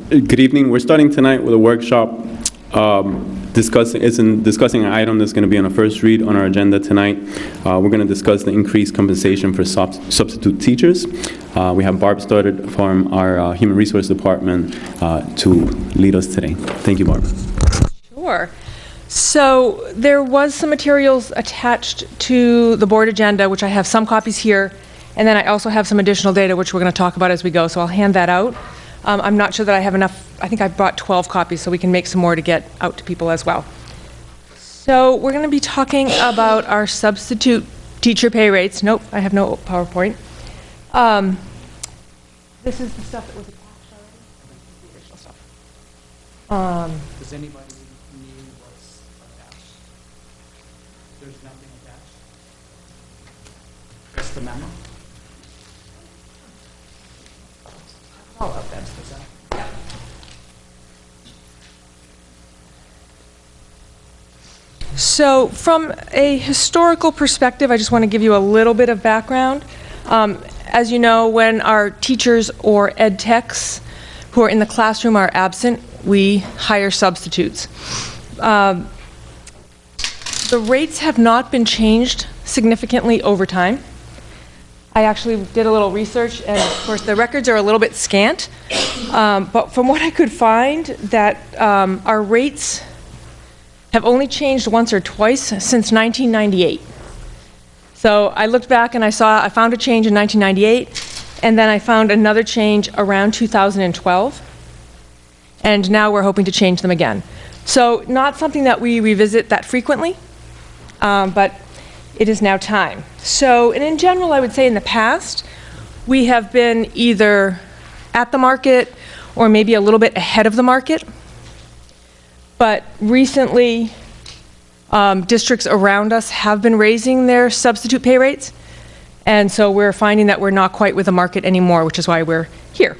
Good evening. We're starting tonight with a workshop discussing an item that's going to be on a first read on our agenda tonight. We're going to discuss the increased compensation for substitute teachers. We have Barb started from our Human Resource Department to lead us today. Thank you, Barb. Sure. So there was some materials attached to the board agenda, which I have some copies here, and then I also have some additional data which we're going to talk about as we go, so I'll hand that out. I'm not sure that I have enough. I think I brought 12 copies, so we can make some more to get out to people as well. So we're going to be talking about our substitute teacher pay rates. Nope, I have no PowerPoint. This is the stuff that was attached already. The original stuff. Does anybody need what's attached? There's nothing attached? Just the memo? All of them, is that? Yeah. So from a historical perspective, I just want to give you a little bit of background. As you know, when our teachers or ed techs who are in the classroom are absent, we hire substitutes. The rates have not been changed significantly over time. I actually did a little research, and of course the records are a little bit scant, but from what I could find, that our rates have only changed once or twice since 1998. So I looked back and I found a change in 1998, and then I found another change around 2012, and now we're hoping to change them again. So not something that we revisit that frequently, but it is now time. So, and in general, I would say in the past, we have been either at the market or maybe a little bit ahead of the market. But recently, districts around us have been raising their substitute pay rates. And so we're finding that we're not quite with the market anymore, which is why we're here.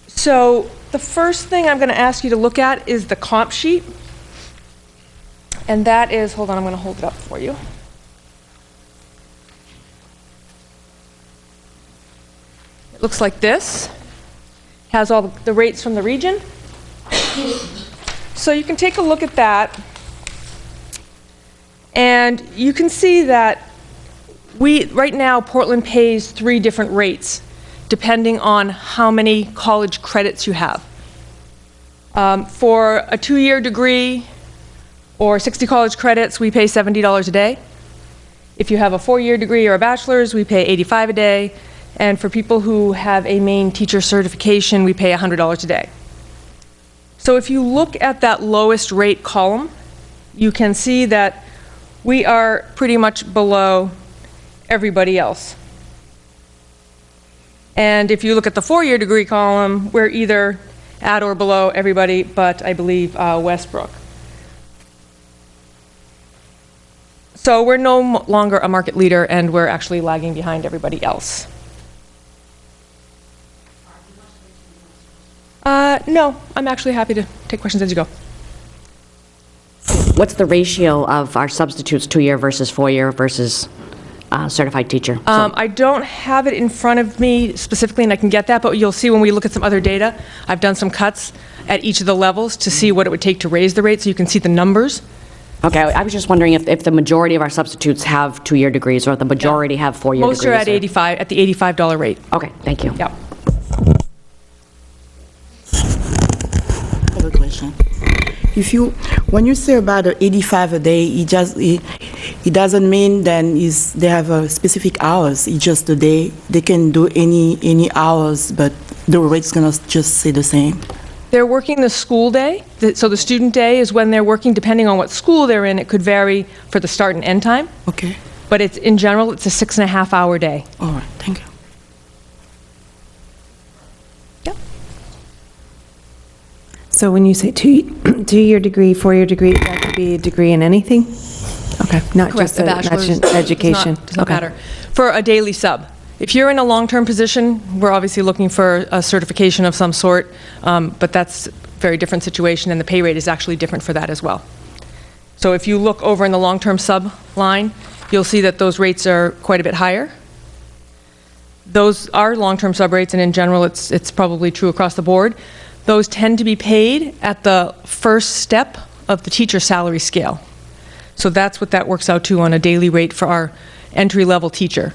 So the first thing I'm going to ask you to look at is the comp sheet. And that is, hold on, I'm going to hold it up for you. Looks like this. Has all the rates from the region. So you can take a look at that, and you can see that right now Portland pays 3 different rates depending on how many college credits you have. For a 2-year degree or 60 college credits, we pay $70 a day. If you have a 4-year degree or a bachelor's, we pay $85 a day. And for people who have a Maine teacher certification, we pay $100 a day. So if you look at that lowest rate column, you can see that we are pretty much below everybody else. And if you look at the 4-year degree column, we're either at or below everybody but, I believe, Westbrook. So we're no longer a market leader, and we're actually lagging behind everybody else. No, I'm actually happy to take questions as you go. What's the ratio of our substitutes, 2-year versus 4-year versus certified teacher? I don't have it in front of me specifically, and I can get that, but you'll see when we look at some other data, I've done some cuts at each of the levels to see what it would take to raise the rate, so you can see the numbers. Okay, I was just wondering if the majority of our substitutes have 2-year degrees, or if the majority have 4-year degrees. Most are at 85, at the $85 rate. Okay, thank you. Yep. Question. When you say about 85 a day, it doesn't mean then they have a specific hours. It's just a day. They can do any hours, but the rate's gonna just stay the same. They're working the school day, so the student day is when they're working. Depending on what school they're in, it could vary for the start and end time. Okay. But in general, it's a 6.5-hour day. All right. Thank you. So when you say 2-year degree, 4-year degree, that could be a degree in anything? Okay, not Correct, just a bachelor's education. Does not matter. For a daily sub. If you're in a long-term position, we're obviously looking for a certification of some sort, but that's a very different situation, and the pay rate is actually different for that as well. So if you look over in the long-term sub line, you'll see that those rates are quite a bit higher. Those are long-term sub rates, and in general, it's probably true across the board. those tend to be paid at the first step of the teacher salary scale. So that's what that works out to on a daily rate for our entry-level teacher.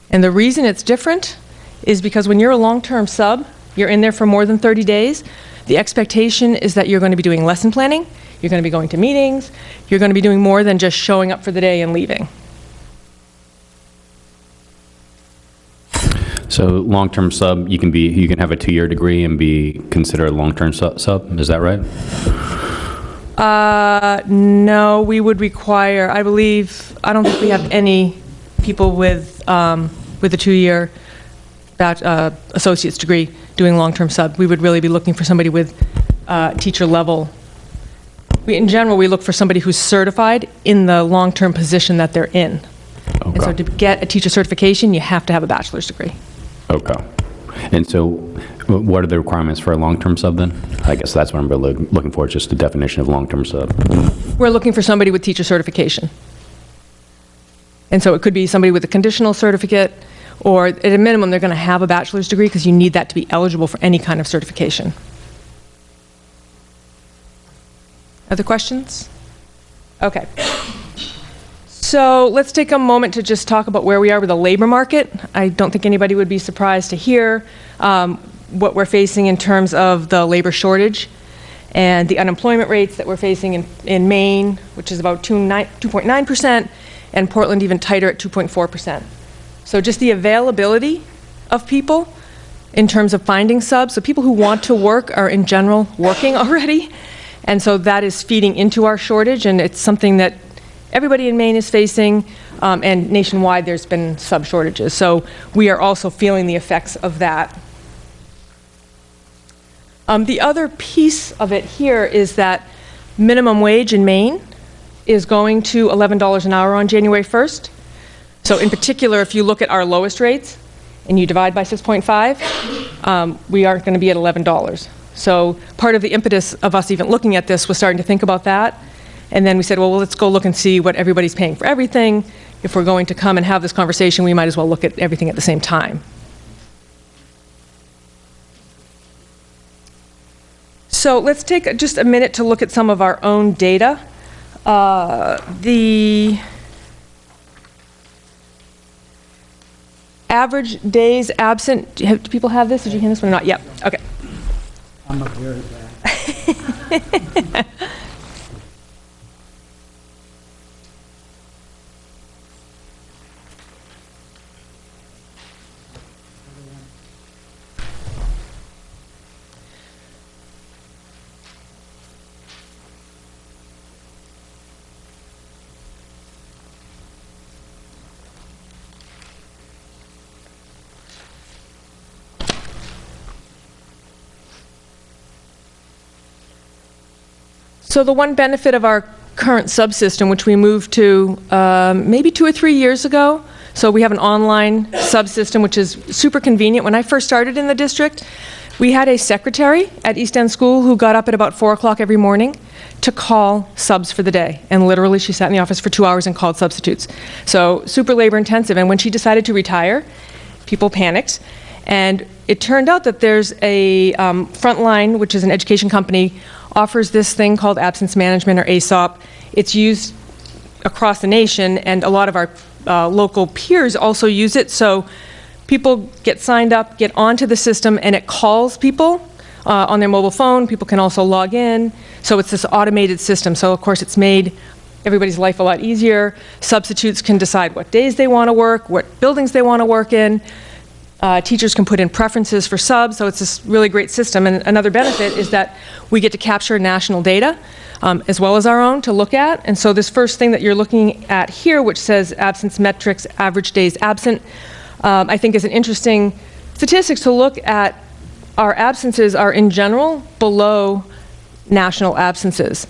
And the reason it's different is because when you're a long-term sub, you're in there for more than 30 days, the expectation is that you're going to be doing lesson planning, you're going to be going to meetings, you're going to be doing more than just showing up for the day and leaving. So long-term sub, you can have a 2-year degree and be considered a long-term sub, is that right? No, we would require, I don't think we have any people with a 2-year associate's degree doing long-term sub. We would really be looking for somebody with teacher level. In general, we look for somebody who's certified in the long-term position that they're in. Okay. And so to get a teacher certification, you have to have a bachelor's degree. Okay. And so what are the requirements for a long-term sub then? I guess that's what I'm really looking for, just the definition of long-term sub. We're looking for somebody with teacher certification. And so it could be somebody with a conditional certificate, or at a minimum, they're going to have a bachelor's degree because you need that to be eligible for any kind of certification. Other questions? Okay. So let's take a moment to just talk about where we are with the labor market. I don't think anybody would be surprised to hear what we're facing in terms of the labor shortage and the unemployment rates that we're facing in Maine, which is about 2.9%, and Portland even tighter at 2.4%. So just the availability of people in terms of finding subs. So people who want to work are in general working already. And so that is feeding into our shortage, and it's something that everybody in Maine is facing, and nationwide there's been sub shortages. So we are also feeling the effects of that. The other piece of it here is that minimum wage in Maine is going to $11 an hour on January 1st. So in particular, if you look at our lowest rates and you divide by 6.5, we aren't going to be at $11. So part of the impetus of us even looking at this was starting to think about that. And then we said, well, let's go look and see what everybody's paying for everything. If we're going to come and have this conversation, we might as well look at everything at the same time. So let's take just a minute to look at some of our own data. The average days absent, do people have this? Did you hand this one or not? Yep, okay. I'm not very bad. So the one benefit of our current subsystem, which we moved to maybe 2 or 3 years ago, so we have an online subsystem, which is super convenient. When I first started in the district, we had a secretary at East End School who got up at about 4 o'clock every morning to call subs for the day. And literally, she sat in the office for 2 hours and called substitutes. So super labor intensive. And when she decided to retire, people panicked. And it turned out that there's a Frontline, which is an education company, offers this thing called absence management, or ASOP. It's used across the nation, and a lot of our local peers also use it. So people get signed up, get onto the system, and it calls people on their mobile phone. People can also log in. So it's this automated system. So of course it's made everybody's life a lot easier. Substitutes can decide what days they want to work, what buildings they want to work in. Teachers can put in preferences for subs, so it's this really great system. And another benefit is that we get to capture national data as well as our own to look at. And so this first thing that you're looking at here, which says absence metrics, average days absent, I think is an interesting statistics to look at. Our absences are in general below national absences.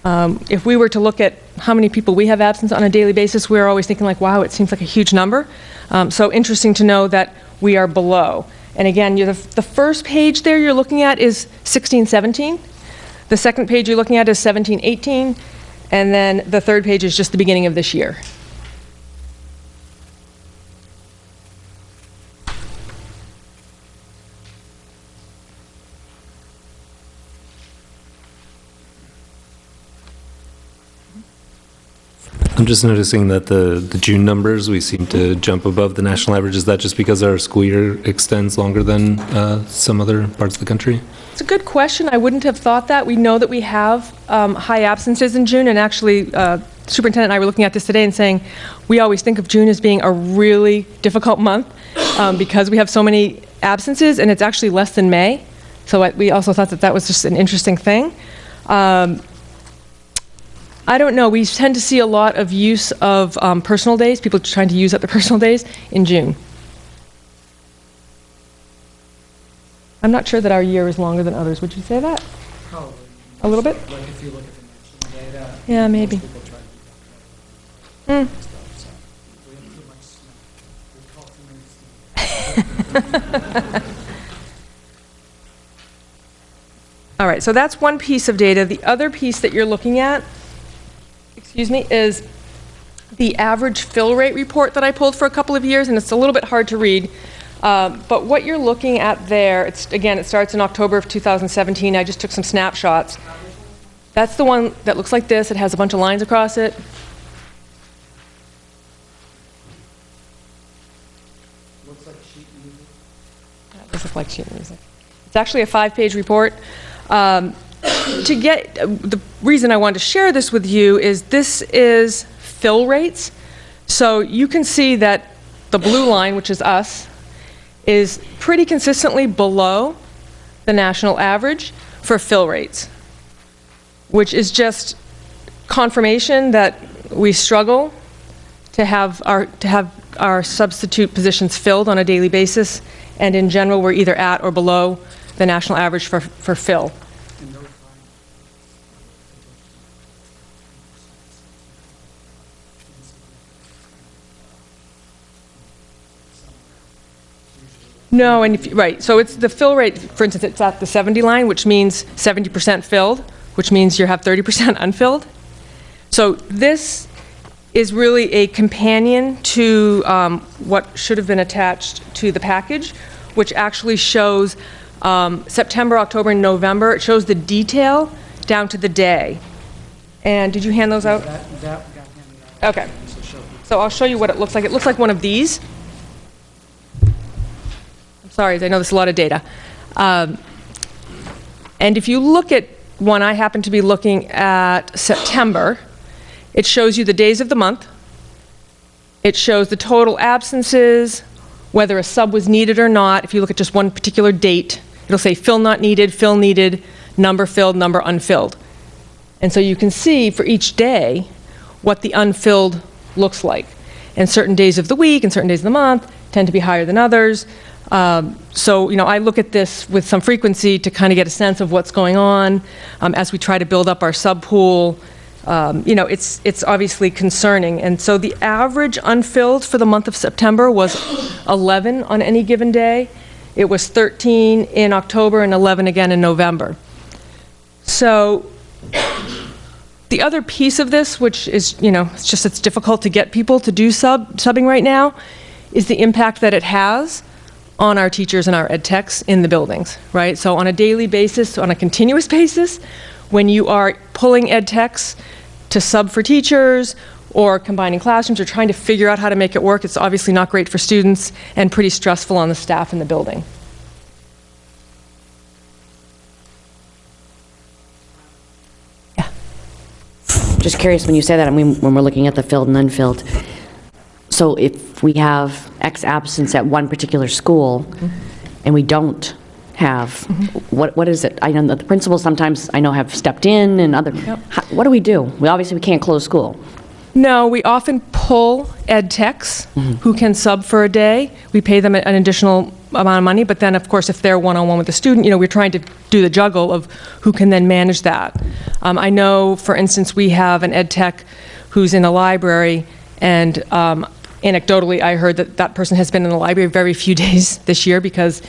If we were to look at how many people we have absent on a daily basis, we're always thinking like, wow, it seems like a huge number. So interesting to know that we are below. And again, the first page there you're looking at is 16-17. The second page you're looking at is 17-18. And then the third page is just the beginning of this year. I'm just noticing that the June numbers, we seem to jump above the national average. Is that just because our school year extends longer than some other parts of the country? It's a good question. I wouldn't have thought that. We know that we have high absences in June, and actually, Superintendent and I were looking at this today and saying, we always think of June as being a really difficult month because we have so many absences, and it's actually less than May. So we also thought that that was just an interesting thing. I don't know. We tend to see a lot of use of personal days, people trying to use up their personal days in June. I'm not sure that our year is longer than others. Would you say that? Probably. A little bit? Like if you look at the national data. Yeah, maybe. Most people try to do that. Mm. So we have too much snow. We call too many snow. All right, so that's one piece of data. The other piece that you're looking at, excuse me, is the average fill rate report that I pulled for a couple of years, and it's a little bit hard to read. But what you're looking at there, again, it starts in October of 2017. I just took some snapshots. That's the one that looks like this. It has a bunch of lines across it. Looks like sheet music. That does look like sheet music. It's actually a 5-page report. The reason I wanted to share this with you is this is fill rates. So you can see that the blue line, which is us, is pretty consistently below the national average for fill rates, which is just confirmation that we struggle to have our substitute positions filled on a daily basis, and in general we're either at or below the national average for fill. And those lines. No, and right, so it's the fill rate, for instance, it's at the 70 line, which means 70% filled, which means you have 30% unfilled. So this is really a companion to what should have been attached to the package, which actually shows September, October, and November. It shows the detail down to the day. And did you hand those out? That got handed out. Okay. So I'll show you what it looks like. It looks like one of these. Sorry, I know there's a lot of data. And if you look at one, I happen to be looking at September. It shows you the days of the month. It shows the total absences, whether a sub was needed or not. If you look at just one particular date, it'll say fill not needed, fill needed, number filled, number unfilled. And so you can see for each day what the unfilled looks like. And certain days of the week and certain days of the month tend to be higher than others. So, I look at this with some frequency to kind of get a sense of what's going on as we try to build up our sub pool. It's obviously concerning. And so the average unfilled for the month of September was 11 on any given day. It was 13 in October and 11 again in November. So the other piece of this, which is, it's difficult to get people to do subbing right now, is the impact that it has on our teachers and our ed techs in the buildings, right? So on a daily basis, on a continuous basis, when you are pulling ed techs to sub for teachers or combining classrooms or trying to figure out how to make it work, it's obviously not great for students and pretty stressful on the staff in the building. Yeah. Just curious, when you say that, when we're looking at the filled and unfilled, so if we have X absence at one particular school and we don't have, what is it? I know that the principals sometimes, I know, have stepped in and other, what do? We can't close school. No, we often pull ed techs who can sub for a day. We pay them an additional amount of money, but then of course if they're one-on-one with the student, we're trying to do the juggle of who can then manage that. I know, for instance, we have an ed tech who's in the library, and anecdotally, I heard that person has been in the library very few days this year because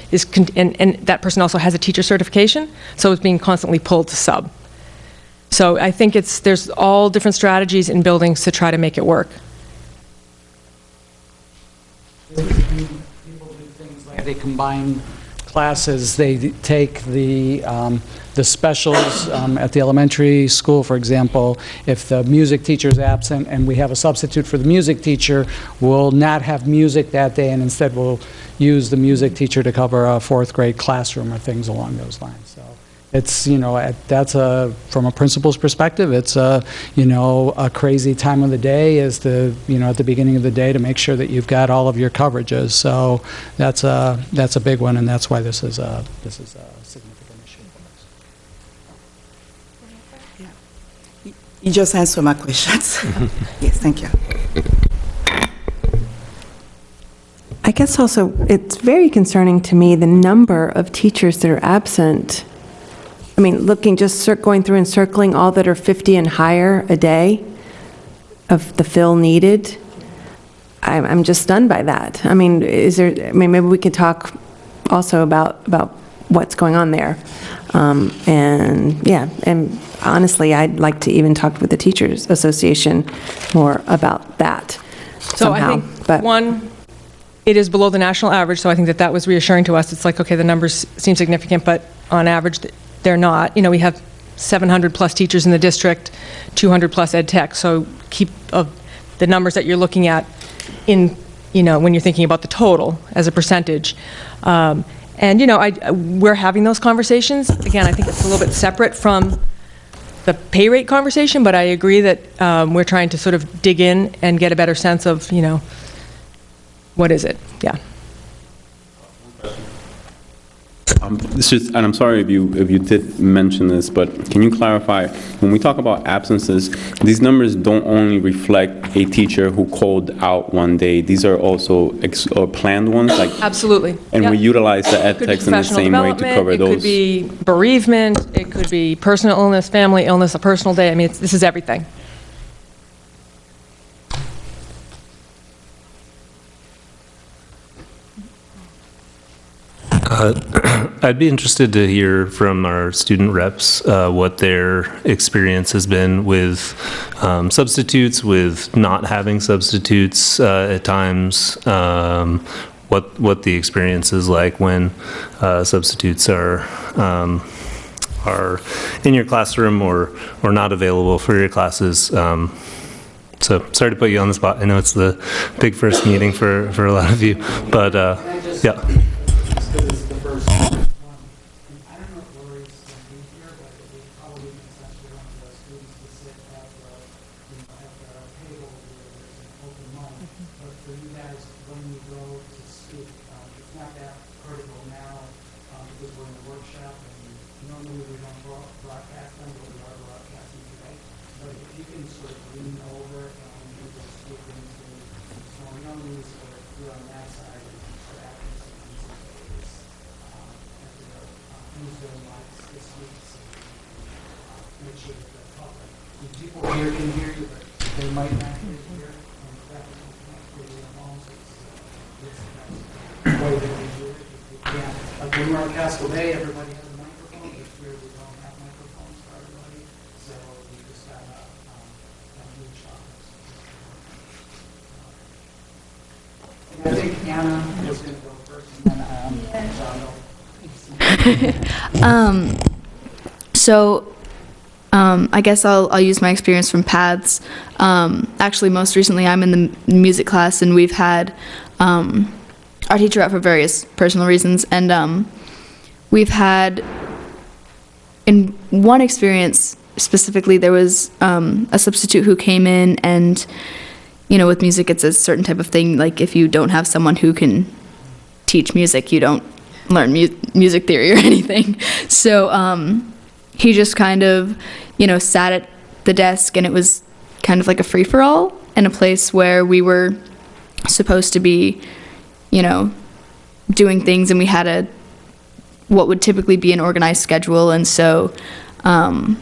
and that person also has a teacher certification, so it's being constantly pulled to sub. So I think there's all different strategies in buildings to try to make it work. People do things like they combine classes, they take the specials at the elementary school, for example. If the music teacher is absent and we have a substitute for the music teacher, we'll not have music that day, and instead we'll use the music teacher to cover a fourth grade classroom or things along those lines. So it's, that's from a principal's perspective, it's a crazy time of the day is at the beginning of the day to make sure that you've got all of your coverages. So that's a big one, and that's why this is a significant issue for us. You just answered my questions. Yes, thank you. I guess also, it's very concerning to me, the number of teachers that are absent. I mean, going through and circling all that are 50 and higher a day of the fill needed. I'm just stunned by that. I mean, maybe we could talk also about what's going on there. And honestly, I'd like to even talk with the Teachers Association more about that So somehow. I think, one, it is below the national average, so I think that was reassuring to us. It's like, okay, the numbers seem significant, but on average, they're not. We have 700-plus teachers in the district, 200-plus ed tech, so keep the numbers that you're looking at in, when you're thinking about the total as a percentage. We're having those conversations. Again, I think it's a little bit separate from the pay rate conversation, but I agree that we're trying to sort of dig in and get a better sense of, what is it? Yeah. And I'm sorry if you did mention this, but can you clarify, when we talk about absences, these numbers don't only reflect a teacher who called out one day, these are also or planned ones? Absolutely. And we utilize the ed It could be techs in the professional same way to development, cover those? It could be bereavement, it could be personal illness, family illness, a personal day. I mean, this is everything. I'd be interested to hear from our student reps what their experience has been with substitutes, with not having substitutes at times, what the experience is like when substitutes are in your classroom or not available for your classes. So sorry to put you on the spot. I know it's the big first meeting for a lot of you, but yeah. Because it's the first one. And I don't know if Lori's going to be here, but it would probably make sense for one of the students to sit at the table where there's an open mic. But for you guys, when you go to speak, it's not that critical now because we're in a workshop and normally we don't broadcast them, but we are broadcasting today. But if you can sort of lean over and you can speak into, so we don't lose sort of you're on that side and start asking some use their mics this week, so make sure that they're public. The people here can hear you, but they might not hear you, and practically can't hear you at home, so it's the way that we do it. If we can't, like when we're on Castle Bay, everybody has a microphone, but here we don't have microphones for everybody, so we just have a huge office. And I think Anna was going to go first, and then John will. I guess I'll use my experience from PATHS. Actually, most recently, I'm in the music class, and we've had our teacher out for various personal reasons, and we've had, in one experience specifically, there was a substitute who came in, and with music, it's a certain type of thing. Like if you don't have someone who can teach music, you don't learn music theory or anything. So he just kind of, sat at the desk, and it was kind of like a free-for-all in a place where we were supposed to be, doing things, and we had what would typically be an organized schedule. And so I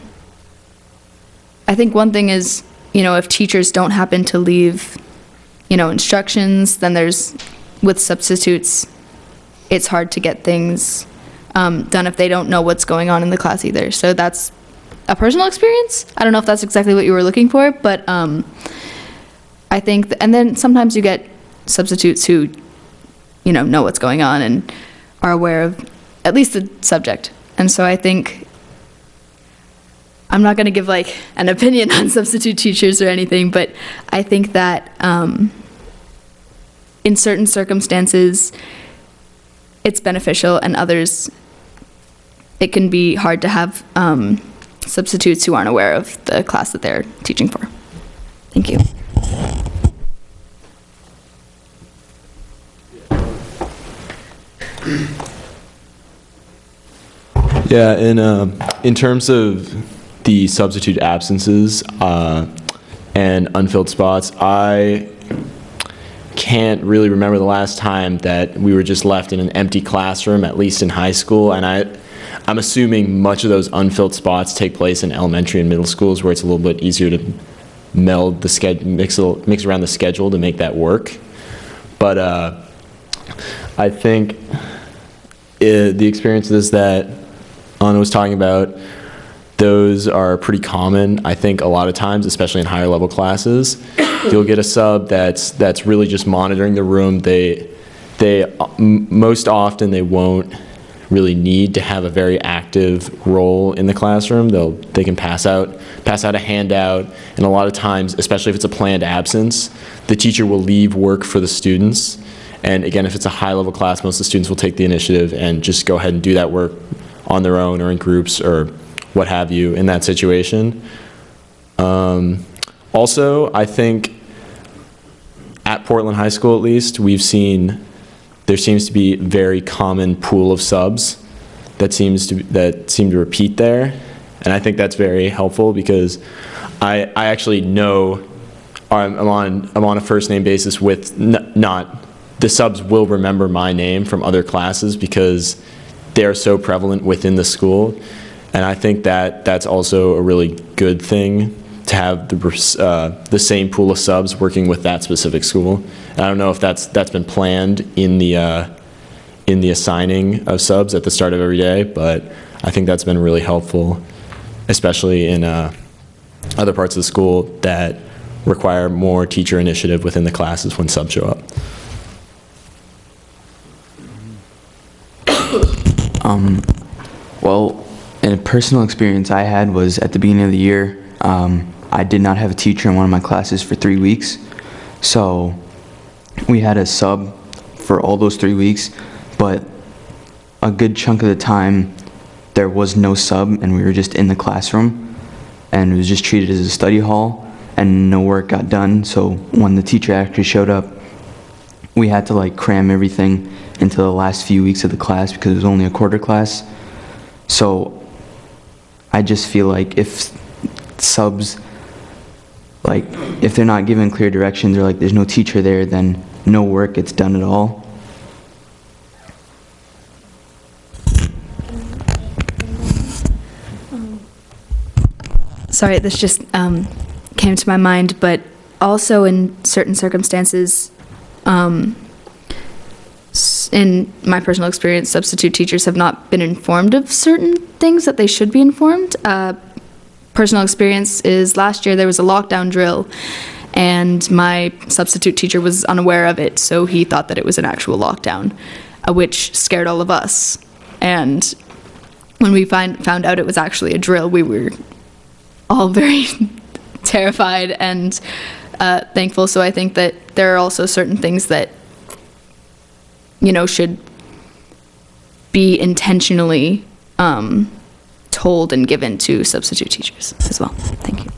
think one thing is, if teachers don't happen to leave, instructions, then with substitutes, it's hard to get things done if they don't know what's going on in the class either. So that's a personal experience. I don't know if that's exactly what you were looking for, but I think, and then sometimes you get substitutes who, know what's going on and are aware of at least the subject. And so I think, I'm not going to give like an opinion on substitute teachers or anything, but I think that in certain circumstances, it's beneficial, and others, it can be hard to have substitutes who aren't aware of the class that they're teaching for. Thank you. Yeah, in terms of the substitute absences and unfilled spots, I can't really remember the last time that we were just left in an empty classroom, at least in high school, and I'm assuming much of those unfilled spots take place in elementary and middle schools, where it's a little bit easier to meld the schedule, mix around the schedule to make that work. But I think the experiences that Anna was talking about, those are pretty common. I think a lot of times, especially in higher level classes, you'll get a sub that's really just monitoring the room. Most often they won't really need to have a very active role in the classroom. They can pass out a handout, and a lot of times, especially if it's a planned absence, the teacher will leave work for the students. And again, if it's a high level class, most of the students will take the initiative and just go ahead and do that work on their own or in groups or what have you in that situation. Also, I think at Portland High School at least, there seems to be a very common pool of subs that seem to repeat there. And I think that's very helpful because I actually know I'm on a first name basis with the subs will remember my name from other classes because they're so prevalent within the school. And I think that's also a really good thing to have the same pool of subs working with that specific school. And I don't know if that's been planned in the assigning of subs at the start of every day, but I think that's been really helpful, especially in other parts of the school that require more teacher initiative within the classes when subs show up. Well, a personal experience I had was at the beginning of the year. I did not have a teacher in one of my classes for 3 weeks, so we had a sub for all those 3 weeks, but a good chunk of the time there was no sub and we were just in the classroom, and it was just treated as a study hall and no work got done. So when the teacher actually showed up, we had to like cram everything into the last few weeks of the class because it was only a quarter class. So I just feel like if subs, like if they're not given clear directions or like there's no teacher there, then no work gets done at all. Sorry, this just came to my mind, but also in certain circumstances, in my personal experience, substitute teachers have not been informed of certain things that they should be informed. Personal experience is last year there was a lockdown drill and my substitute teacher was unaware of it, so he thought that it was an actual lockdown, which scared all of us. And when we found out it was actually a drill, we were all very terrified and thankful. So I think that there are also certain things that, you know, should be intentionally told and given to substitute teachers as well. Thank you.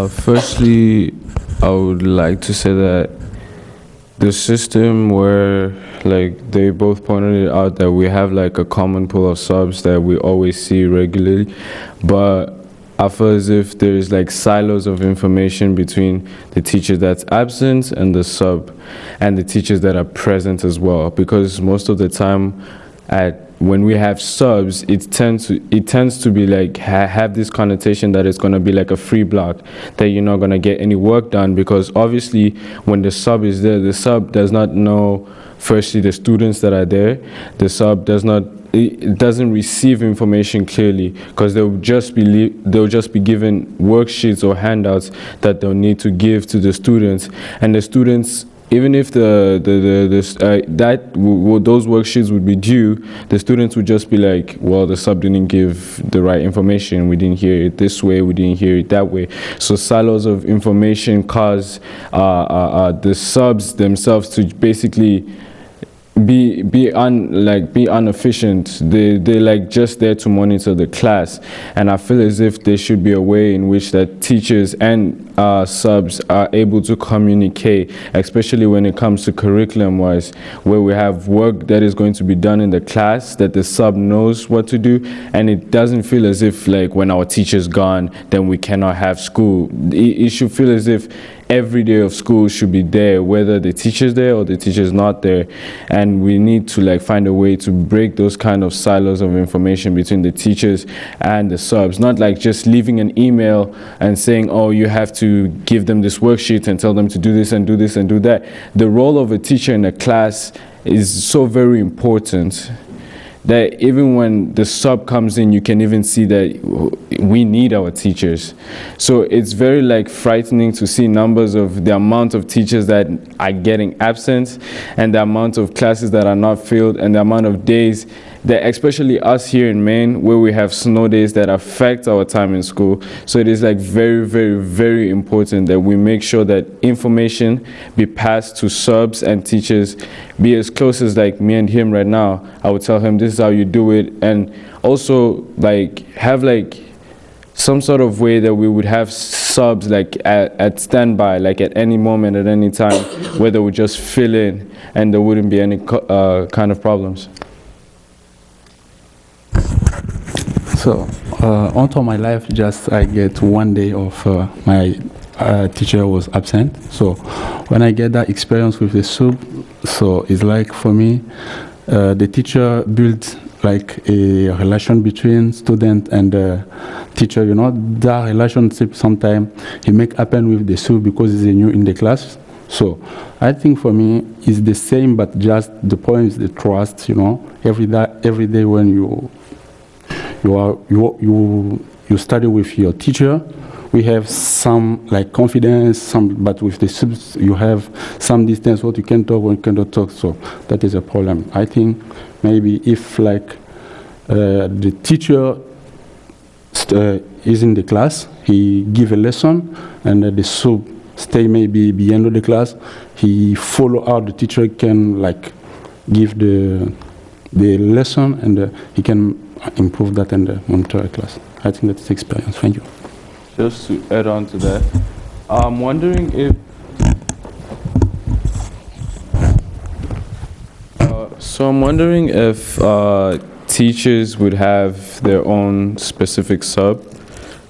Firstly, I would like to say that the system where, like, they both pointed it out that we have like a common pool of subs that we always see regularly, but I feel as if there's like silos of information between the teacher that's absent and the sub and the teachers that are present as well, because most of the time when we have subs, it tends to be like have this connotation that it's going to be like a free block, that you're not going to get any work done, because obviously when the sub is there, the sub does not know firstly, the students that are there, the sub it doesn't receive information clearly because they'll just be given worksheets or handouts that they'll need to give to the students, and the students, even if those worksheets would be due, the students would just be like, well, the sub didn't give the right information. We didn't hear it this way. We didn't hear it that way. So silos of information cause the subs themselves to basically be inefficient. They're like just there to monitor the class, and I feel as if there should be a way in which that teachers and subs are able to communicate, especially when it comes to curriculum-wise, where we have work that is going to be done in the class that the sub knows what to do, and it doesn't feel as if like when our teacher's gone, then we cannot have school. It should feel as if every day of school should be there, whether the teacher's there or the teacher's not there. And we need to like find a way to break those kind of silos of information between the teachers and the subs. Not like just leaving an email and saying, oh, you have to give them this worksheet and tell them to do this and do this and do that. The role of a teacher in a class is so very important that even when the sub comes in, you can even see that we need our teachers. So it's very like frightening to see numbers of the amount of teachers that are getting absent and the amount of classes that are not filled and the amount of days that, especially us here in Maine, where we have snow days that affect our time in school. So it is like very, very, very important that we make sure that information be passed to subs and teachers, be as close as like me and him right now. I would tell him this is how you do it, and also like have like some sort of way that we would have subs like at standby, like at any moment, at any time, where they would just fill in and there wouldn't be any kind of problems. So, onto my life, just I get 1 day of my teacher was absent. So, when I get that experience with the sub, so it's like for me, the teacher builds like a relation between student and teacher. You know, that relationship sometimes he make happen with the sub because he's new in the class. So I think for me it's the same, but just the point is the trust. You know, every day when you study with your teacher, we have some like confidence, but with the subs you have some distance, what you can talk, what you cannot talk. So that is a problem. I think maybe if like the teacher is in the class, he give a lesson, and the sub stay maybe beyond the class, he follow how the teacher can like give the lesson, and he can improve that and monitor a class. I think that's the experience. Thank you. Just to add on to that, I'm wondering if teachers would have their own specific sub.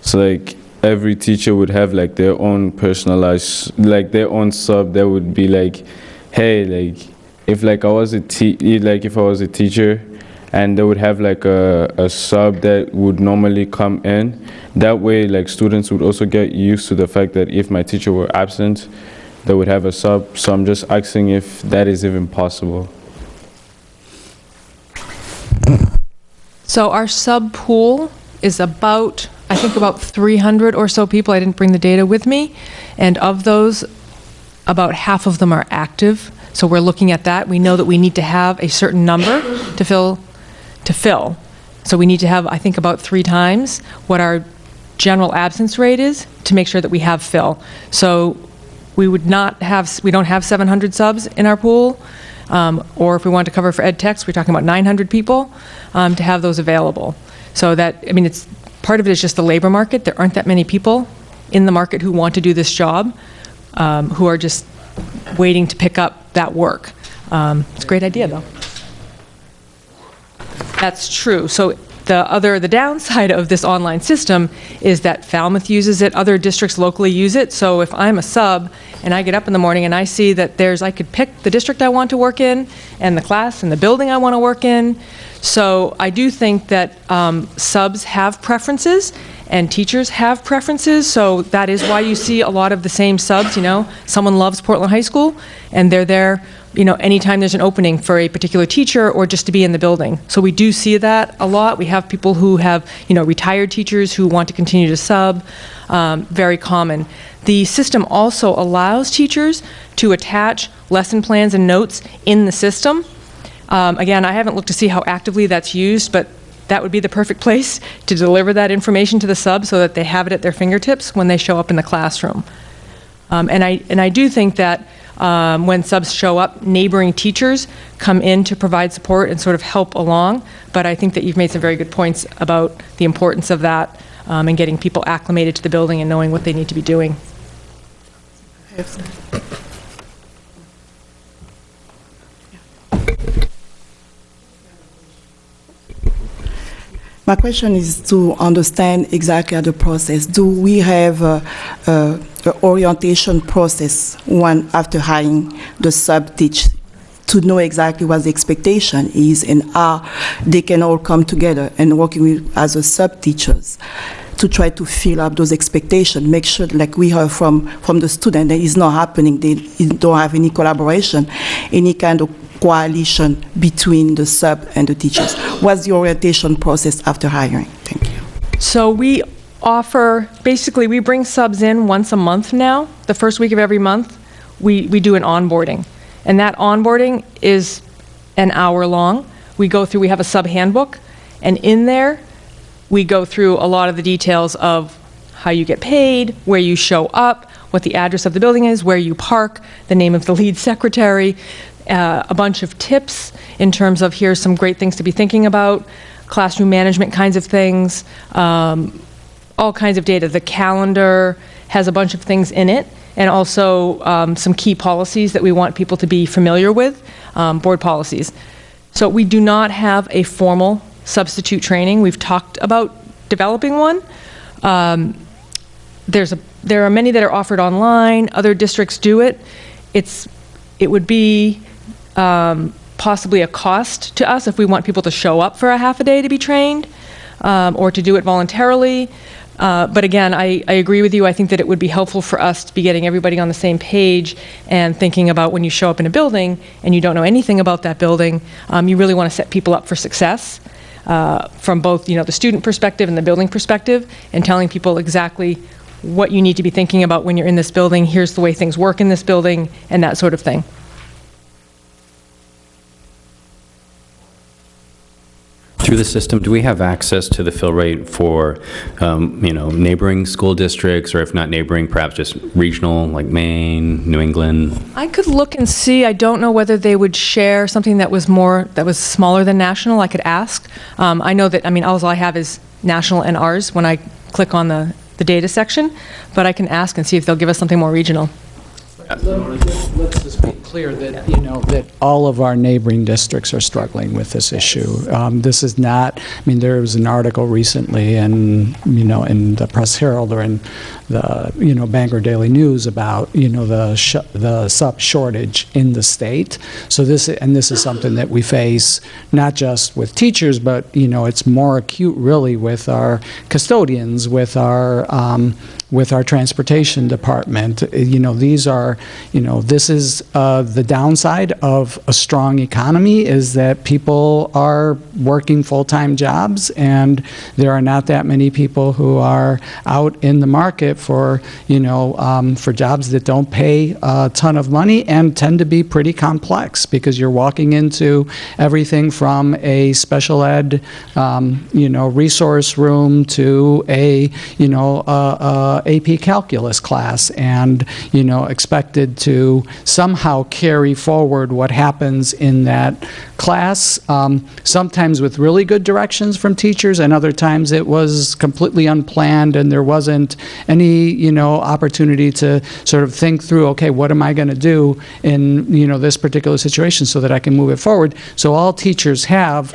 So like every teacher would have like their own personalized, like their own sub that would be like, hey, like if like I was a teacher, and they would have like a sub that would normally come in. That way, like students would also get used to the fact that if my teacher were absent, they would have a sub. So I'm just asking if that is even possible. So our sub pool is about, I think about 300 or so people. I didn't bring the data with me. And of those, about half of them are active. So we're looking at that. We know that we need to have a certain number to fill. So we need to have, I think, about 3 times what our general absence rate is to make sure that we have fill. So we don't have 700 subs in our pool, or if we want to cover for ed techs, we're talking about 900 people to have those available. So that, I mean, it's part of it is just the labor market. There aren't that many people in the market who want to do this job, who are just waiting to pick up that work. It's a great idea, though. That's true. So the downside of this online system is that Falmouth uses it, other districts locally use it. So if I'm a sub and I get up in the morning and I see that I could pick the district I want to work in and the class and the building I want to work in. So I do think that subs have preferences, and teachers have preferences, so that is why you see a lot of the same subs, someone loves Portland High School, and they're there, anytime there's an opening for a particular teacher or just to be in the building. So we do see that a lot. We have people who have, retired teachers who want to continue to sub, very common. The system also allows teachers to attach lesson plans and notes in the system. Again, I haven't looked to see how actively that's used, but that would be the perfect place to deliver that information to the sub so that they have it at their fingertips when they show up in the classroom. And I do think that when subs show up, neighboring teachers come in to provide support and sort of help along. But I think that you've made some very good points about the importance of that and getting people acclimated to the building and knowing what they need to be doing. My question is to understand exactly the process. Do we have a orientation process after hiring the sub-teach to know exactly what the expectation is and how they can all come together and working with as a sub-teachers to try to fill up those expectations, make sure, like we heard from the student, that it's not happening, they don't have any collaboration, any kind of coalition between the sub and the teachers. What's the orientation process after hiring? Thank you. So we basically we bring subs in once a month now. The first week of every month, we do an onboarding. And that onboarding is an hour long. We have a sub handbook, and in there, we go through a lot of the details of how you get paid, where you show up, what the address of the building is, where you park, the name of the lead secretary, a bunch of tips in terms of here's some great things to be thinking about, classroom management kinds of things, all kinds of data. The calendar has a bunch of things in it, and also some key policies that we want people to be familiar with, board policies. So we do not have a formal substitute training. We've talked about developing one. There are many that are offered online. Other districts do it. It would be possibly a cost to us if we want people to show up for a half a day to be trained or to do it voluntarily. But again, I agree with you. I think that it would be helpful for us to be getting everybody on the same page and thinking about when you show up in a building and you don't know anything about that building, you really want to set people up for success from both the student perspective and the building perspective, and telling people exactly what you need to be thinking about when you're in this building. Here's the way things work in this building and that sort of thing. Through the system, do we have access to the fill rate for, neighboring school districts, or if not neighboring, perhaps just regional, like Maine, New England? I could look and see. I don't know whether they would share something that was smaller than national. I could ask. I know that, all I have is national and ours when I click on the data section, but I can ask and see if they'll give us something more regional. Let's just be clear that, that all of our neighboring districts are struggling with this issue. This is not, there was an article recently in the Press Herald or in the, Bangor Daily News about, the sub shortage in the state. So this is something that we face not just with teachers, but, it's more acute really with our custodians, with our transportation department. These are, this is the downside of a strong economy, is that people are working full-time jobs, and there are not that many people who are out in the market for, for jobs that don't pay a ton of money and tend to be pretty complex, because you're walking into everything from a special ed, resource room to a, AP calculus class, and expected to somehow carry forward what happens in that class, sometimes with really good directions from teachers, and other times it was completely unplanned and there wasn't any opportunity to sort of think through, okay, what am I going to do in this particular situation so that I can move it forward. So all teachers have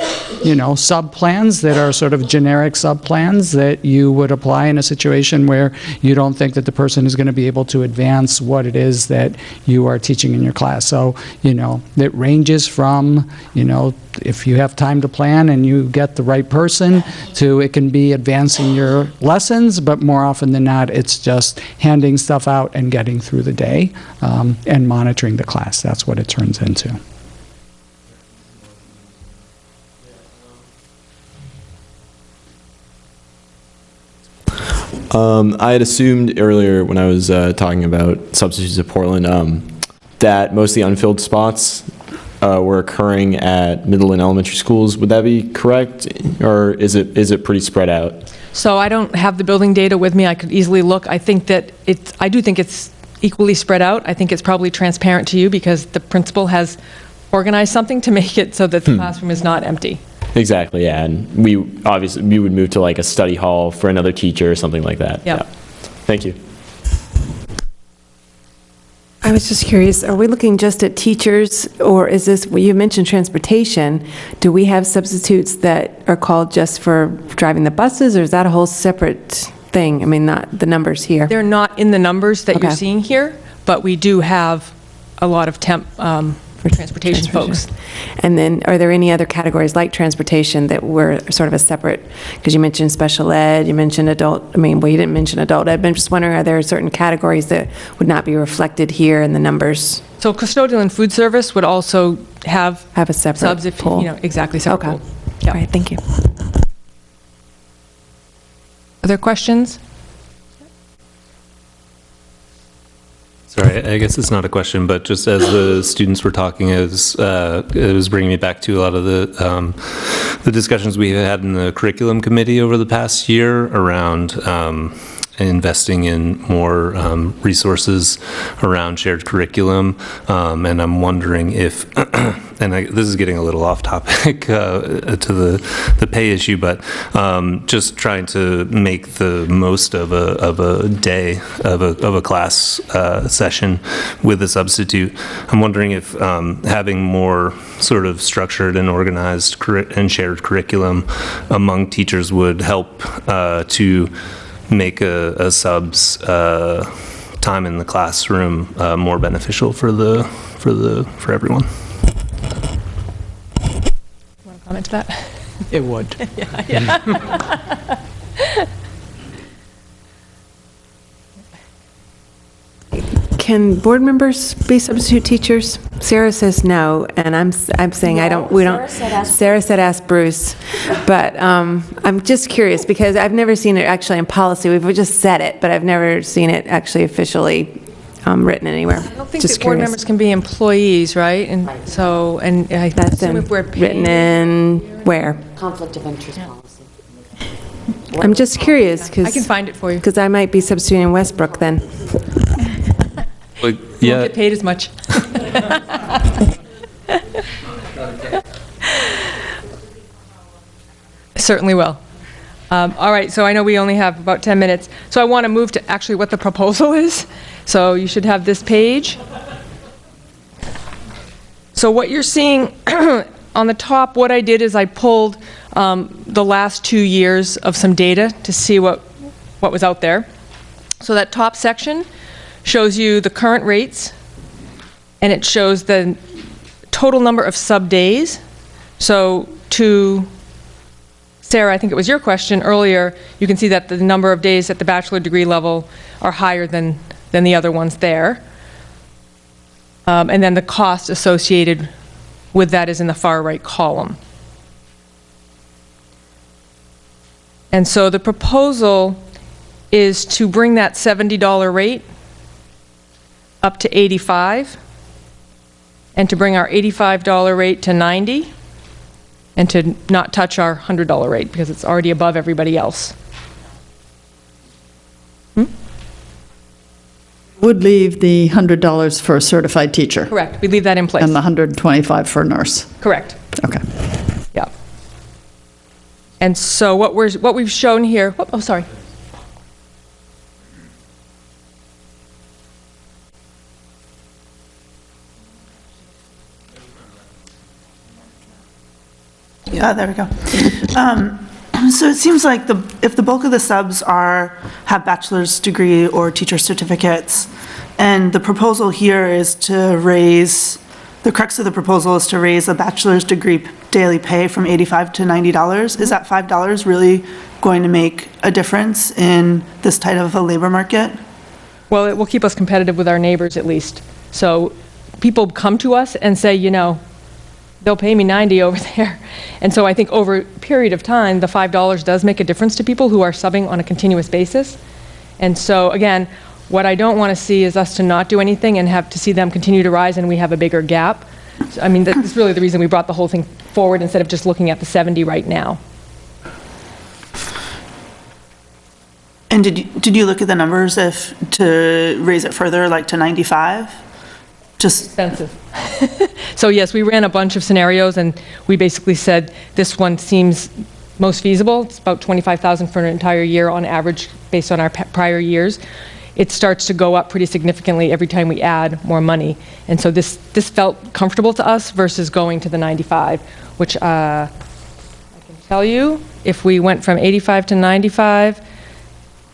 sub plans that are sort of generic sub plans that you would apply in a situation where you don't think that the person is going to be able to advance what it is that you are teaching teaching in your class. So, it ranges from, if you have time to plan and you get the right person, to it can be advancing your lessons, but more often than not, it's just handing stuff out and getting through the day and monitoring the class. That's what it turns into. I had assumed earlier when I was talking about substitutes at Portland that most of the unfilled spots were occurring at middle and elementary schools. Would that be correct, or is it pretty spread out? So I don't have the building data with me. I could easily look. I do think it's equally spread out. I think it's probably transparent to you because the principal has organized something to make it so that the classroom is not empty. Exactly, yeah, and we would move to like a study hall for another teacher or something like that. Yep. Yeah. Thank you. I was just curious, are we looking just at teachers, or is this, well, you mentioned transportation, do we have substitutes that are called just for driving the buses, or is that a whole separate thing? I mean, not the numbers here. They're not in the numbers that you're Okay. seeing here, but we do have a lot of temp for transportation folks. And then, are there any other categories like transportation that were sort of a separate, because you mentioned special ed, you mentioned adult, you didn't mention adult ed, but I'm just wondering, are there certain categories that would not be reflected here in the numbers? So custodial and food service would also have a separate subs if, pool. exactly, separate Okay. pool. Yep. All right, thank you. Other questions? Sorry, I guess it's not a question, but just as the students were talking, it was bringing me back to a lot of the discussions we had in the curriculum committee over the past year around investing in more resources around shared curriculum, and I'm wondering if, this is getting a little off topic to the pay issue, but just trying to make the most of a day of a class session with a substitute. I'm wondering if having more sort of structured and organized and shared curriculum among teachers would help to make a sub's time in the classroom more beneficial for everyone. Want to comment to that? It would. Yeah. Can board members be substitute teachers? Sarah says no, and I'm saying Sarah said ask Bruce, but I'm just curious because I've never seen it actually in policy. We've just said it, but I've never seen it actually officially written anywhere. I don't think Just that board curious. members can be employees, right? And so, and I That's assume if we're written in where? Conflict of interest policy. I'm just curious because I can find it for you. Because I might be substituting Westbrook then. You won't get paid as much. Certainly will. All right, so I know we only have about 10 minutes. So I want to move to actually what the proposal is. So you should have this page. So what you're seeing on the top, what I did is I pulled the last 2 years of some data to see what was out there. So that top section shows you the current rates, and it shows the total number of sub-days. So to Sarah, I think it was your question earlier, you can see that the number of days at the bachelor degree level are higher than the other ones there. And then the cost associated with that is in the far right column. And so the proposal is to bring that $70 rate up to $85, and to bring our $85 rate to $90, and to not touch our $100 rate because it's already above everybody else. Would leave the $100 for a certified teacher. Correct. We leave that in place. And the $125 for a nurse. Correct. Okay. Yeah. And so what we've shown here. Oh, sorry. Yeah, there we go. So it seems like if the bulk of the subs have bachelor's degree or teacher certificates, And the proposal here is to raise, the crux of the proposal is to raise a bachelor's degree daily pay from $85 to $90. Is that $5 really going to make a difference in this type of a labor market? Well, it will keep us competitive with our neighbors at least. So people come to us and say, you know, they'll pay me 90 over there. And so I think over a period of time, the $5 does make a difference to people who are subbing on a continuous basis. And so again, what I don't want to see is us to not do anything and have to see them continue to rise and we have a bigger gap. So, I mean, that's really the reason we brought the whole thing forward instead of just looking at the 70 right now. And did you look at the numbers if to raise it further, like to 95? Just expensive. So yes, we ran a bunch of scenarios and we basically said this one seems most feasible. It's about $25,000 for an entire year on average based on our prior years. It starts to go up pretty significantly every time we add more money. And so this felt comfortable to us versus going to the 95, which I can tell you, if we went from 85 to 95,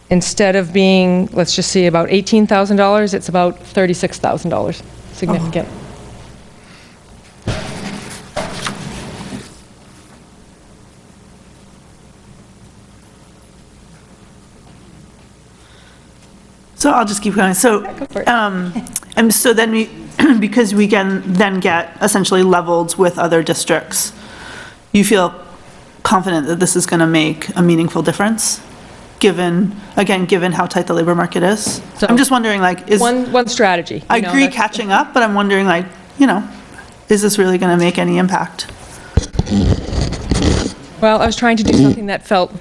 instead of being, let's just see, about $18,000, it's about $36,000. Significant. Oh. So I'll just keep going. So, and so then we, because we can then get essentially leveled with other districts, you feel confident that this is going to make a meaningful difference, given, again, given how tight the labor market is? So I'm just wondering, like, is one strategy. I agree catching up, but I'm wondering, like, you know, is this really going to make any impact? Well, I was trying to do something that felt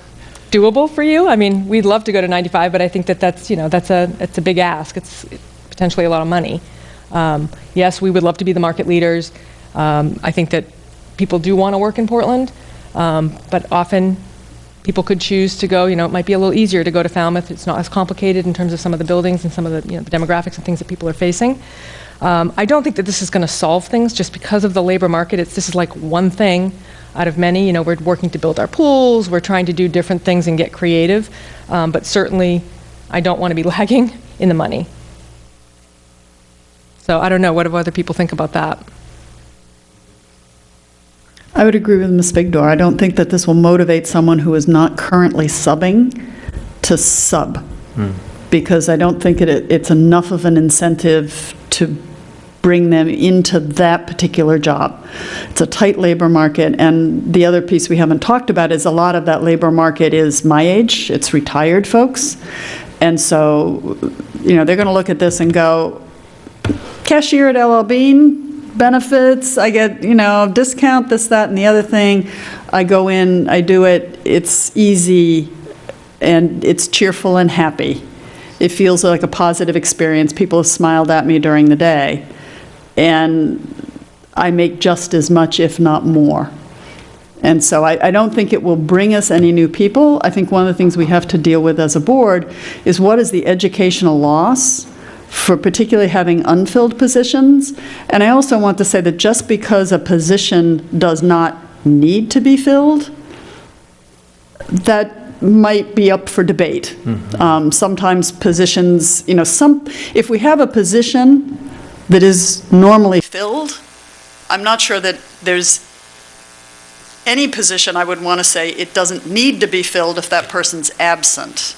doable for you. I mean, we'd love to go to 95, but I think that that's, you know, it's a big ask. It's potentially a lot of money. Yes, we would love to be the market leaders. I think that people do want to work in Portland, but often people could choose to go, you know, it might be a little easier to go to Falmouth. It's not as complicated in terms of some of the buildings and some of the, you know, the demographics and things that people are facing. I don't think that this is going to solve things just because of the labor market. This is like one thing out of many. You know, we're working to build our pools, we're trying to do different things and get creative, but certainly I don't want to be lagging in the money. So I don't know, what do other people think about that? I would agree with Ms. Bigdor. I don't think that this will motivate someone who is not currently subbing to sub, because I don't think it's enough of an incentive to bring them into that particular job. It's a tight labor market, and the other piece we haven't talked about is a lot of that labor market is my age. It's retired folks. And so, you know, they're going to look at this and go, cashier at LL Bean, benefits, I get, you know, discount, this, that, and the other thing. I go in, I do it, it's easy, and it's cheerful and happy. It feels like a positive experience. People have smiled at me during the day. And I make just as much, if not more. And so I don't think it will bring us any new people. I think one of the things we have to deal with as a board is what is the educational loss for particularly having unfilled positions. And I also want to say that just because a position does not need to be filled, that might be up for debate. Sometimes positions, you know, if we have a position that is normally filled, I'm not sure that there's any position I would want to say it doesn't need to be filled if that person's absent.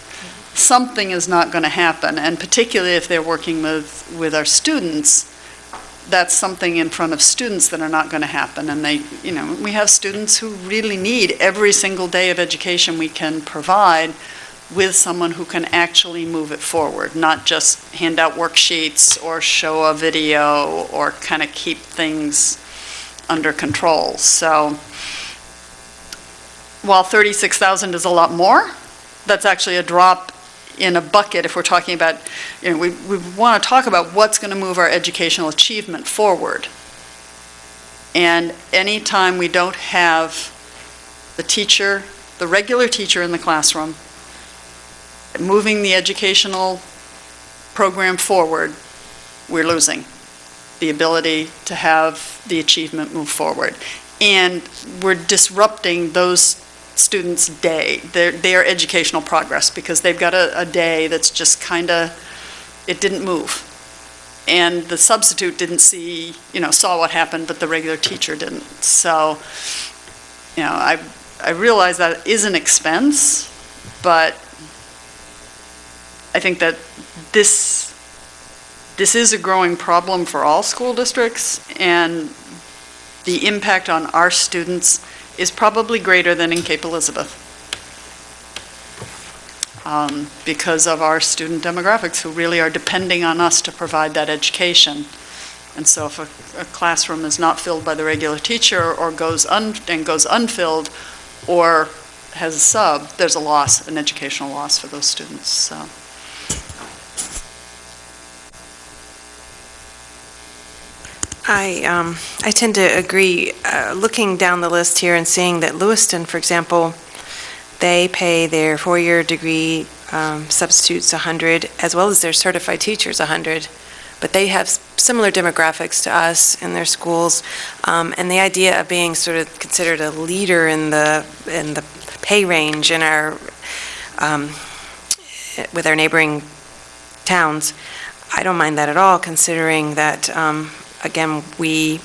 Something is not going to happen, and particularly if they're working with our students, that's something in front of students that are not going to happen. And they, you know, we have students who really need every single day of education we can provide with someone who can actually move it forward, not just hand out worksheets or show a video or kind of keep things under control. So while 36,000 is a lot more, that's actually a drop in a bucket if we're talking about, you know, we want to talk about what's going to move our educational achievement forward. And anytime we don't have the teacher, the regular teacher in the classroom, moving the educational program forward, we're losing the ability to have the achievement move forward. And we're disrupting those students' day, their educational progress, because they've got a day that's just kind of, it didn't move. and the substitute didn't see, saw what happened, but the regular teacher didn't. So, I realize that is an expense, but I think that this is a growing problem for all school districts, and the impact on our students is probably greater than in Cape Elizabeth because of our student demographics who really are depending on us to provide that education. And so if a classroom is not filled by the regular teacher or goes unfilled or has a sub, there's a loss, an educational loss for those students. So. I tend to agree. Looking down the list here and seeing that Lewiston, for example, they pay their four-year degree substitutes $100, as well as their certified teachers $100. But they have similar demographics to us in their schools, and the idea of being sort of considered a leader in the pay range in our with our neighboring towns, I don't mind that at all, considering that. Again, we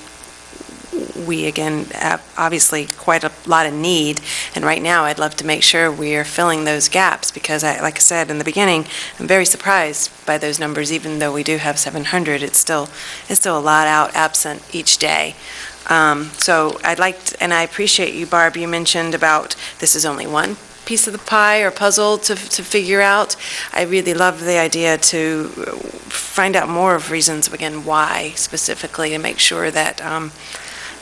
again have obviously quite a lot of need, and right now I'd love to make sure we are filling those gaps because, like I said in the beginning, I'm very surprised by those numbers. Even though we do have 700, it's still a lot out absent each day. So I'd like to, and I appreciate you, Barb. You mentioned about this is only one piece of the pie or puzzle to figure out. I really love the idea to find out more of reasons, again, why specifically, and make sure that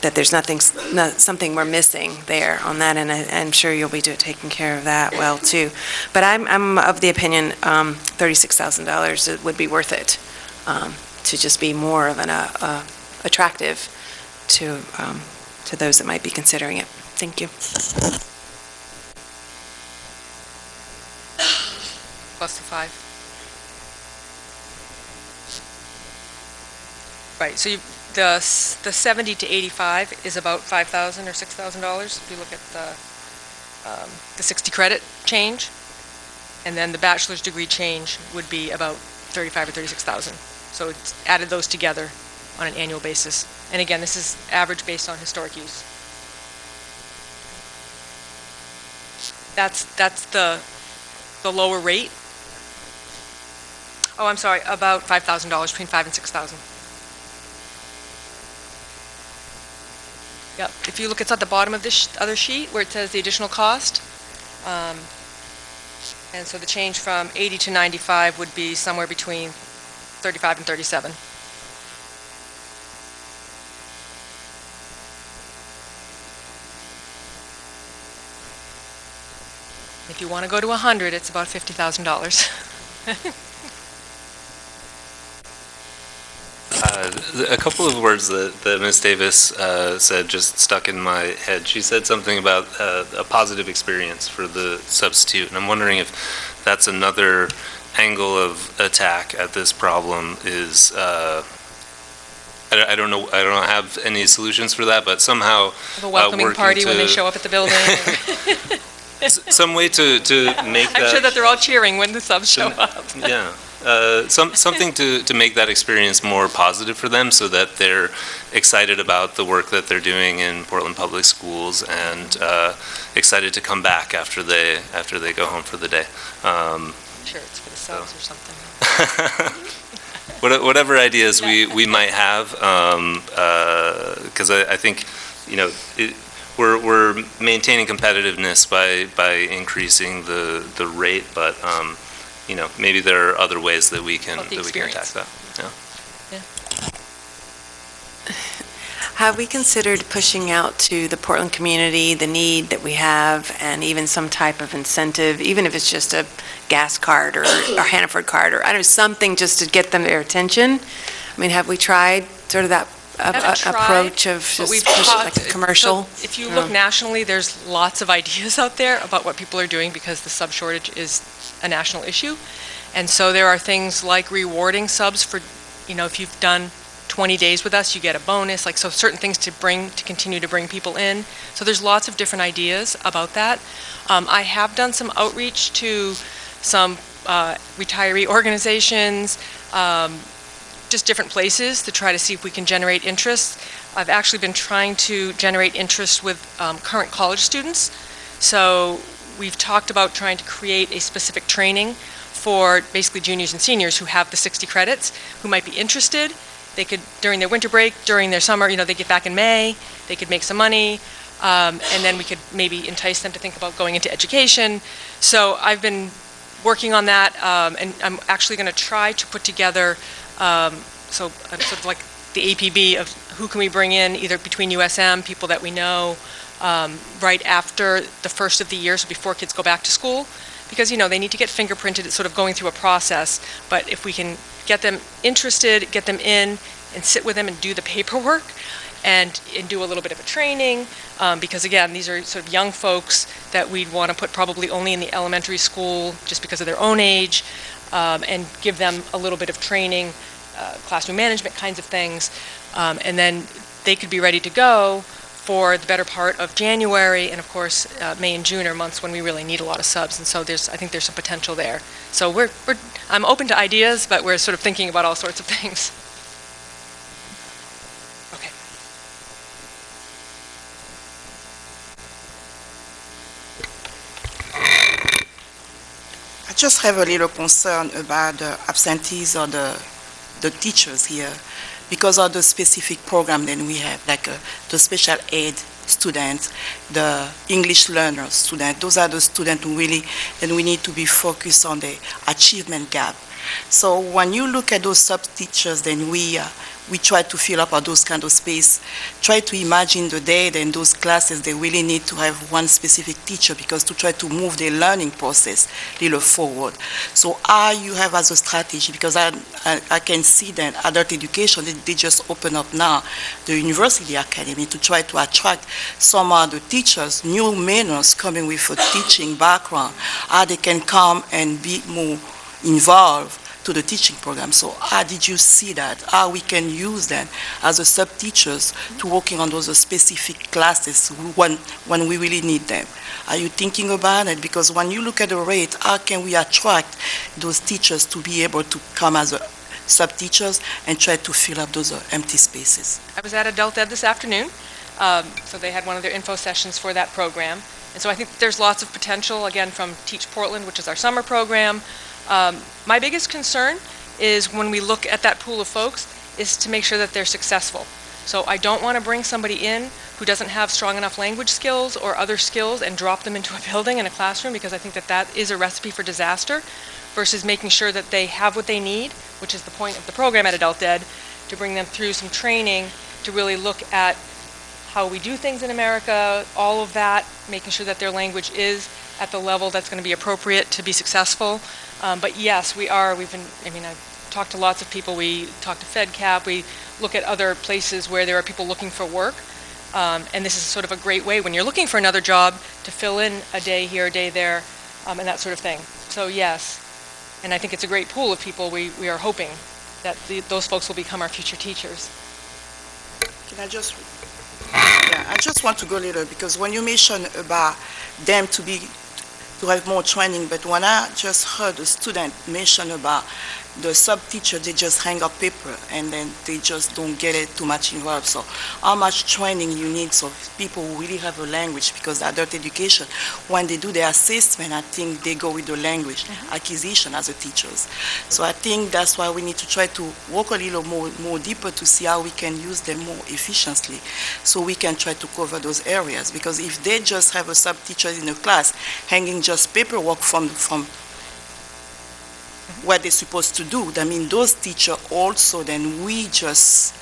that there's something we're missing there on that, and I'm sure you'll be taking care of that well too. But I'm of the opinion $36,000 would be worth it to just be more of an attractive to those that might be considering it. Thank you. Plus the 5. Right, so the 70 to 85 is about $5,000 or $6,000 if you look at the 60 credit change, and then the bachelor's degree change would be about 35 or 36,000. So it's added those together on an annual basis. And again, this is average based on historic use. That's the lower rate. Oh, I'm sorry, about $5,000, between $5,000 and $6,000. Yep, if you look, it's at the bottom of this other sheet where it says the additional cost. And so the change from 80 to 95 would be somewhere between 35 and 37. If you want to go to 100, it's about $50,000. A couple of words that Ms. Davis said just stuck in my head. She said something about a positive experience for the substitute, and I'm wondering if that's another angle of attack at this problem is, I don't know, I don't have any solutions for that, but somehow a welcoming party when they show up at the building. Some way to make that... I'm sure that they're all cheering when the subs show up. Yeah. Something to make that experience more positive for them so that they're excited about the work that they're doing in Portland Public Schools and excited to come back after they go home for the day. Sure, it's for the subs or something. Whatever ideas we might have, because I think, we're maintaining competitiveness by increasing the rate, but maybe there are other ways that we can attack that. Yeah. Have we considered pushing out to the Portland community the need that we have, and even some type of incentive, even if it's just a gas card or Hannaford card, or I don't know, something just to get them their attention? I mean, have we tried sort of that approach of just push, like a commercial? So if you look nationally, there's lots of ideas out there about what people are doing because the sub shortage is a national issue. And so there are things like rewarding subs for, if you've done 20 days with us, you get a bonus, so certain things to continue to bring people in. So there's lots of different ideas about that. I have done some outreach to some retiree organizations, just different places to try to see if we can generate interest. I've actually been trying to generate interest with current college students. So we've talked about trying to create a specific training for basically juniors and seniors who have the 60 credits, who might be interested. They could, during their winter break, during their summer, they get back in May, they could make some money, and then we could maybe entice them to think about going into education. So I've been working on that, and I'm actually going to try to put together, sort of like the APB of who can we bring in, either between USM, people that we know, right after the first of the year, so before kids go back to school, because they need to get fingerprinted. It's sort of going through a process. But if we can get them interested, get them in, and sit with them and do the paperwork, and do a little bit of a training, because again, these are sort of young folks that we'd want to put probably only in the elementary school just because of their own age, and give them a little bit of training, classroom management kinds of things, and then they could be ready to go for the better part of January, and of course May and June are months when we really need a lot of subs, and so I think there's some potential there. So I'm open to ideas, but we're sort of thinking about all sorts of things. Okay. I just have a little concern about the absentees or the teachers here, because of the specific program that we have, like the special ed students, the English learner students. Those are the students who really, and we need to be focused on the achievement gap. So when you look at those sub-teachers, then we try to fill up all those kind of space. Try to imagine the day that in those classes they really need to have one specific teacher, because to try to move their learning process a little forward. So you have as a strategy, because I can see that adult education, they just open up now the university academy to try to attract some of the teachers, new minors coming with a teaching background, how they can come and be more involved to the teaching program. So how did you see that? How we can use them as a sub-teachers to working on those specific classes when we really need them? Are you thinking about it? Because when you look at the rate, how can we attract those teachers to be able to come as a sub-teachers and try to fill up those empty spaces? I was at Adult Ed this afternoon, so they had one of their info sessions for that program. And so I think there's lots of potential, again, from Teach Portland, which is our summer program. My biggest concern is when we look at that pool of folks is to make sure that they're successful. So I don't want to bring somebody in who doesn't have strong enough language skills or other skills and drop them into a building in a classroom, because I think that is a recipe for disaster, versus making sure that they have what they need, which is the point of the program at Adult Ed, to bring them through some training to really look at how we do things in America, all of that, making sure that their language is at the level that's going to be appropriate to be successful. But yes, I've talked to lots of people. We talk to FedCap. We look at other places where there are people looking for work. And this is sort of a great way when you're looking for another job to fill in a day here, a day there, and that sort of thing. So yes, and I think it's a great pool of people. We are hoping that those folks will become our future teachers. Can I just... Yeah, I just want to go a little, because when you mentioned about them to have more training, but when I just heard a student mention about the sub-teacher, they just hang up paper and then they just don't get it too much involved. So how much training you need so people who really have a language, because adult education, when they do their assessment, I think they go with the language acquisition as a teachers. So I think that's why we need to try to work a little more deeper to see how we can use them more efficiently, so we can try to cover those areas. Because if they just have a sub-teacher in a class hanging just paperwork from what they're supposed to do, I mean, those teachers also, then we just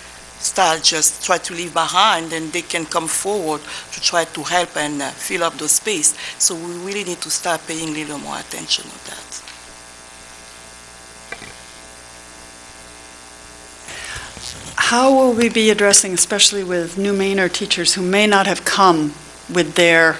try to leave behind, and they can come forward to try to help and fill up the space. So we really need to start paying a little more attention to that. How will we be addressing, especially with new Mainer teachers who may not have come with their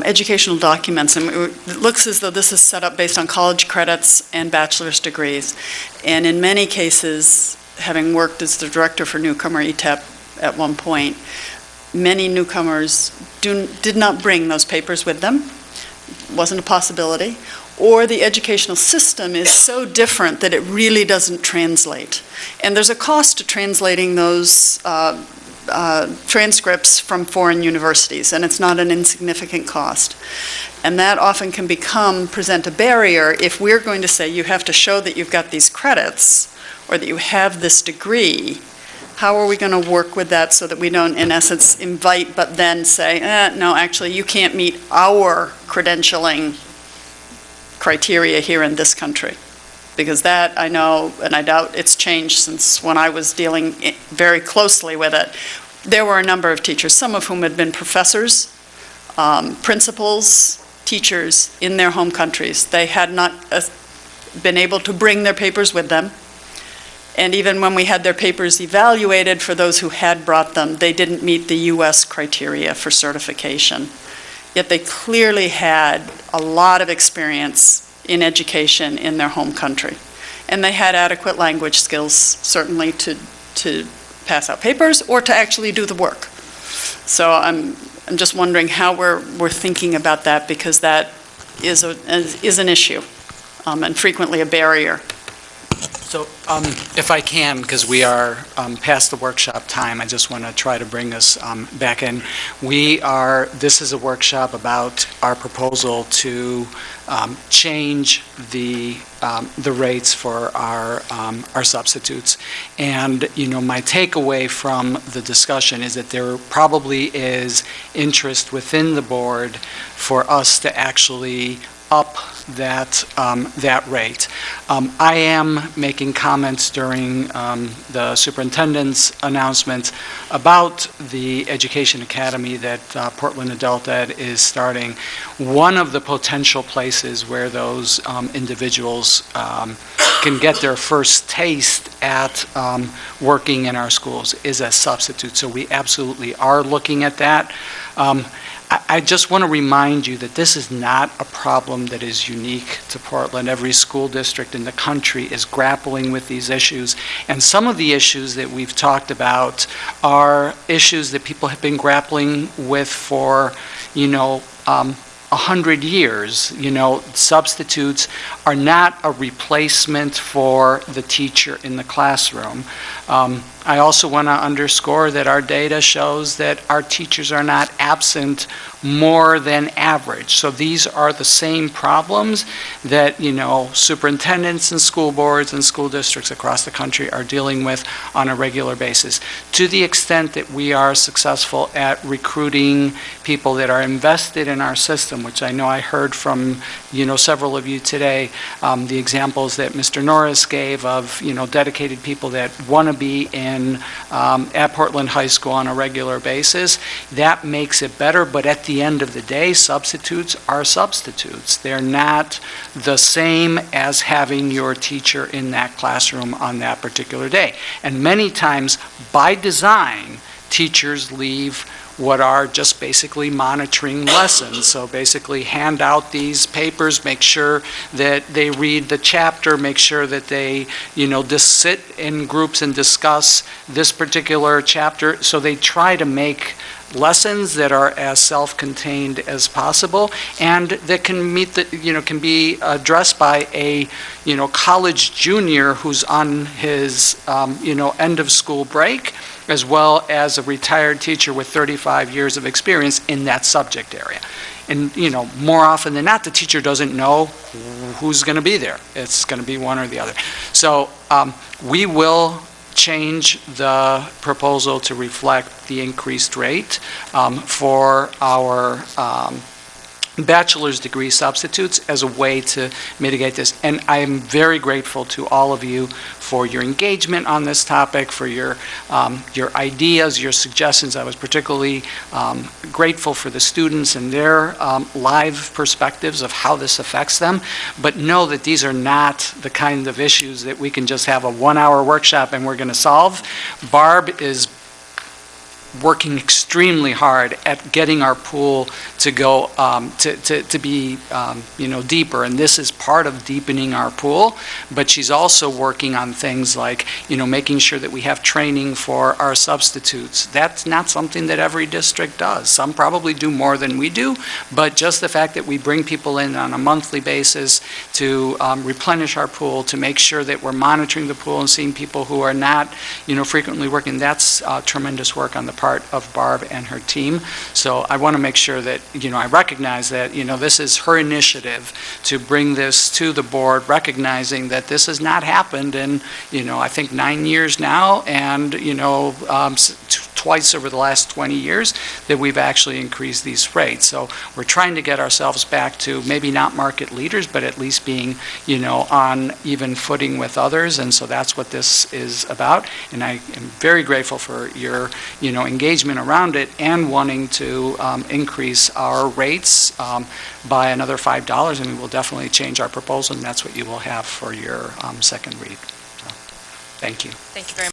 educational documents? And it looks as though this is set up based on college credits and bachelor's degrees. And in many cases, having worked as the director for newcomer ETEP at one point, many newcomers did not bring those papers with them. It wasn't a possibility. or the educational system is so different that it really doesn't translate. And there's a cost to translating those transcripts from foreign universities, and it's not an insignificant cost. And that often can present a barrier if we're going to say you have to show that you've got these credits or that you have this degree. How are we going to work with that so that we don't, in essence, invite but then say, no, actually, you can't meet our credentialing criteria here in this country? Because that, I know, and I doubt it's changed since when I was dealing very closely with it. There were a number of teachers, some of whom had been professors, principals, teachers in their home countries. They had not been able to bring their papers with them. And even when we had their papers evaluated for those who had brought them, they didn't meet the U.S. criteria for certification. Yet they clearly had a lot of experience in education in their home country. And they had adequate language skills, certainly to pass out papers or to actually do the work. So I'm just wondering how we're thinking about that, because that is an issue and frequently a barrier. So if I can, because we are past the workshop time, I just want to try to bring us back in. This is a workshop about our proposal to change the rates for our substitutes. And, my takeaway from the discussion is that there probably is interest within the board for us to actually up that rate. I am making comments during the superintendent's announcement about the Education Academy that Portland Adult Ed is starting. One of the potential places where those individuals can get their first taste at working in our schools is as substitutes. So we absolutely are looking at that. I just want to remind you that this is not a problem that is unique to Portland. Every school district in the country is grappling with these issues. And some of the issues that we've talked about are issues that people have been grappling with for, 100 years. Substitutes are not a replacement for the teacher in the classroom. I also want to underscore that our data shows that our teachers are not absent more than average. So these are the same problems that, superintendents and school boards and school districts across the country are dealing with on a regular basis. To the extent that we are successful at recruiting people that are invested in our system, which I know I heard from, several of you today, the examples that Mr. Norris gave of, dedicated people that want to be at Portland High School on a regular basis, that makes it better. But at the end of the day, substitutes are substitutes. They're not the same as having your teacher in that classroom on that particular day. And many times, by design, teachers leave what are just basically monitoring lessons. So basically hand out these papers, make sure that they read the chapter, make sure that they, just sit in groups and discuss this particular chapter. So they try to make lessons that are as self-contained as possible and that can meet the, can be addressed by a, college junior who's on his, end of school break, as well as a retired teacher with 35 years of experience in that subject area. And, more often than not, the teacher doesn't know who's going to be there. It's going to be one or the other. So we will change the proposal to reflect the increased rate for our bachelor's degree substitutes as a way to mitigate this. And I am very grateful to all of you for your engagement on this topic, for your ideas, your suggestions. I was particularly grateful for the students and their live perspectives of how this affects them. But know that these are not the kind of issues that we can just have a 1-hour workshop and we're going to solve. Barb is working extremely hard at getting our pool to go, to be, deeper, and this is part of deepening our pool, but she's also working on things like, making sure that we have training for our substitutes. That's not something that every district does. Some probably do more than we do, but just the fact that we bring people in on a monthly basis to replenish our pool, to make sure that we're monitoring the pool and seeing people who are not, frequently working, that's tremendous work on the part of Barb and her team. So I want to make sure that, I recognize that, this is her initiative to bring this to the board, recognizing that this has not happened in, I think 9 years now, and, twice over the last 20 years that we've actually increased these rates. So we're trying to get ourselves back to maybe not market leaders, but at least being, on even footing with others. And so that's what this is about. And I am very grateful for your, engagement around it and wanting to increase our rates by another $5. And we will definitely change our proposal, and that's what you will have for your second read. So, thank you. Thank you very much.